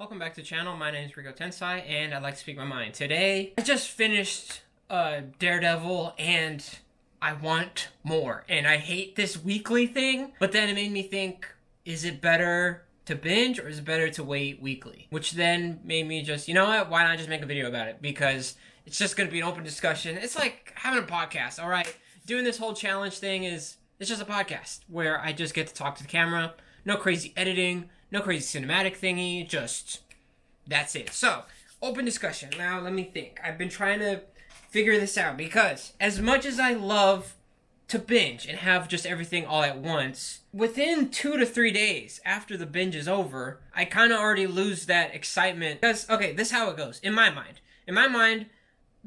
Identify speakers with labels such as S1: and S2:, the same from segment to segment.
S1: Welcome back to the channel. My name is Rico Tensai, and I'd like to speak my mind. Today, I just finished Daredevil, and I want more. And I hate this weekly thing, but then it made me think, is it better to binge, or is it better to wait weekly? Which then made me just, you know what, why not just make a video about it? Because it's just going to be an open discussion. It's like having a podcast, alright? Doing this whole challenge thing it's just a podcast, where I just get to talk to the camera. No crazy editing, no crazy cinematic thingy, just, that's it. So, open discussion. Now, let me think. I've been trying to figure this out, because as much as I love to binge and have just everything all at once, within 2 to 3 days after the binge is over, I kind of already lose that excitement. Because, okay, this is how it goes, in my mind. In my mind,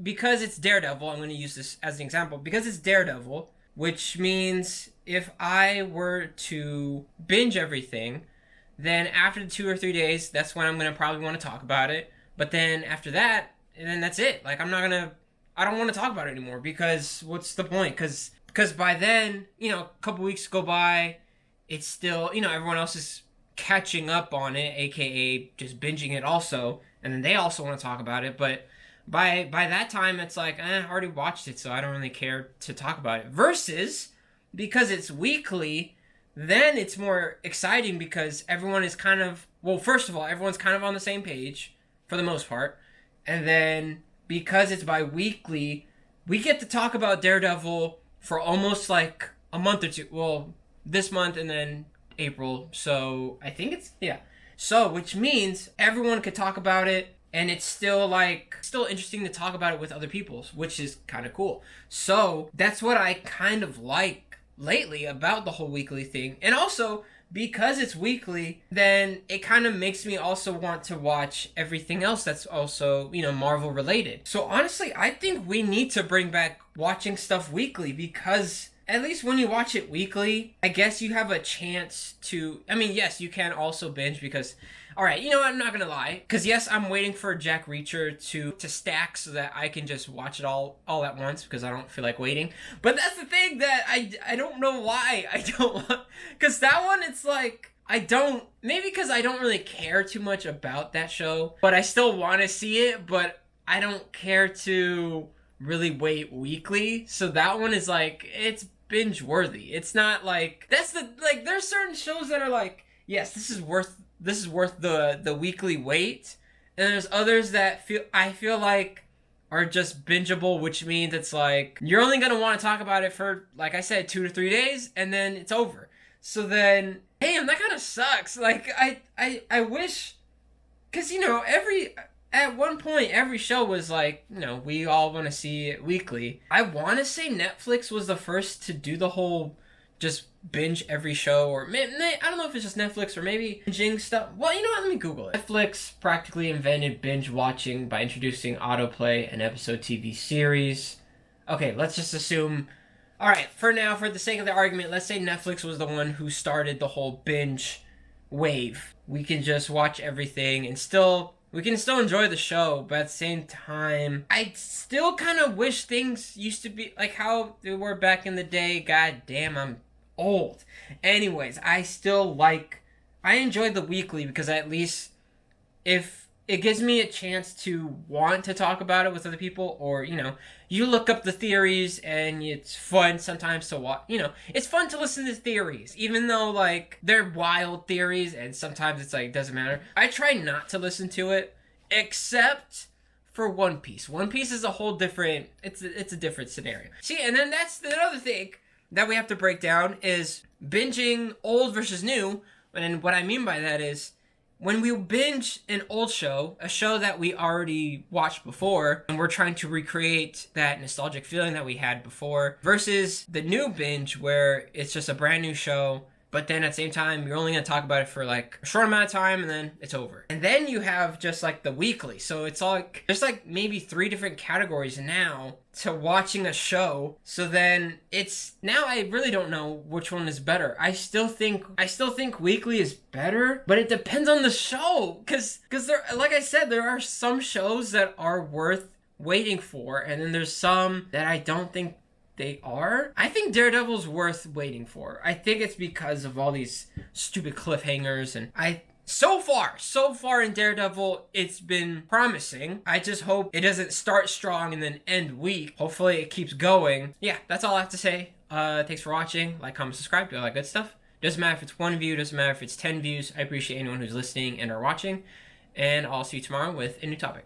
S1: because it's Daredevil, I'm going to use this as an example, because it's Daredevil, which means if I were to binge everything, then after the 2 or 3 days, that's when I'm going to probably want to talk about it. But then after that, then that's it. Like, I don't want to talk about it anymore, because what's the point? Because by then, a couple weeks go by, it's still, everyone else is catching up on it, aka just binging it also, and then they also want to talk about it, but by that time, it's like, I already watched it, so I don't really care to talk about it. Versus, because it's weekly, then it's more exciting, because everyone is kind of, well, first of all, everyone's kind of on the same page, for the most part. And then, because it's bi-weekly, we get to talk about Daredevil for almost like a month or two. Well, this month and then April. So, I think it's, yeah. So, which means everyone could talk about it. And it's still interesting to talk about it with other people, which is kind of cool. So that's what I kind of like lately about the whole weekly thing. And also, because it's weekly, then it kind of makes me also want to watch everything else that's also, Marvel related. So honestly, I think we need to bring back watching stuff weekly, because at least when you watch it weekly, I guess you have a chance to, yes, you can also binge, because, alright, I'm not gonna lie, because yes, I'm waiting for Jack Reacher to stack so that I can just watch it all at once, because I don't feel like waiting. But that's the thing that I don't know why I don't want, because that one, it's like, maybe because I don't really care too much about that show, but I still want to see it, but I don't care to really wait weekly. So that one is like, it's binge worthy. It's not like, there's certain shows that are like, yes, this is worth the weekly wait, and there's others that I feel like are just bingeable, which means it's like you're only gonna want to talk about it for, like I said, 2 to 3 days, and then it's over. So then, damn, that kind of sucks. Like, I wish, because at one point, every show was like, we all want to see it weekly. I want to say Netflix was the first to do the whole just binge every show, or I don't know if it's just Netflix or maybe binging stuff. Well, you know what? Let me Google it. Netflix practically invented binge watching by introducing autoplay and episode TV series. Okay, let's just assume. Alright, for now, for the sake of the argument, let's say Netflix was the one who started the whole binge wave. We can just watch everything and we can still enjoy the show, but at the same time, I still kind of wish things used to be like how they were back in the day. God damn, I'm old. Anyways, I enjoy the weekly, because at least if it gives me a chance to want to talk about it with other people, or, you look up the theories, and it's fun sometimes to watch, it's fun to listen to theories, even though, like, they're wild theories, and sometimes it's like, doesn't matter. I try not to listen to it, except for One Piece. One Piece is a whole different, it's a different scenario. See, and then that's the other thing that we have to break down, is binging old versus new. And what I mean by that is, when we binge an old show, a show that we already watched before, and we're trying to recreate that nostalgic feeling that we had before, versus the new binge where it's just a brand new show, but then at the same time, you're only going to talk about it for like a short amount of time, and then it's over. And then you have just like the weekly. So it's like, there's like maybe 3 different categories now to watching a show. So then now I really don't know which one is better. I still think weekly is better, but it depends on the show. Cause there, like I said, there are some shows that are worth waiting for, and then there's some that I don't think they are. I think Daredevil's worth waiting for. I think it's because of all these stupid cliffhangers, and So far in Daredevil, it's been promising. I just hope it doesn't start strong and then end weak. Hopefully it keeps going. Yeah, that's all I have to say. Thanks for watching. Like, comment, subscribe, do all that good stuff. Doesn't matter if it's 1 view, doesn't matter if it's 10 views. I appreciate anyone who's listening and or watching. And I'll see you tomorrow with a new topic.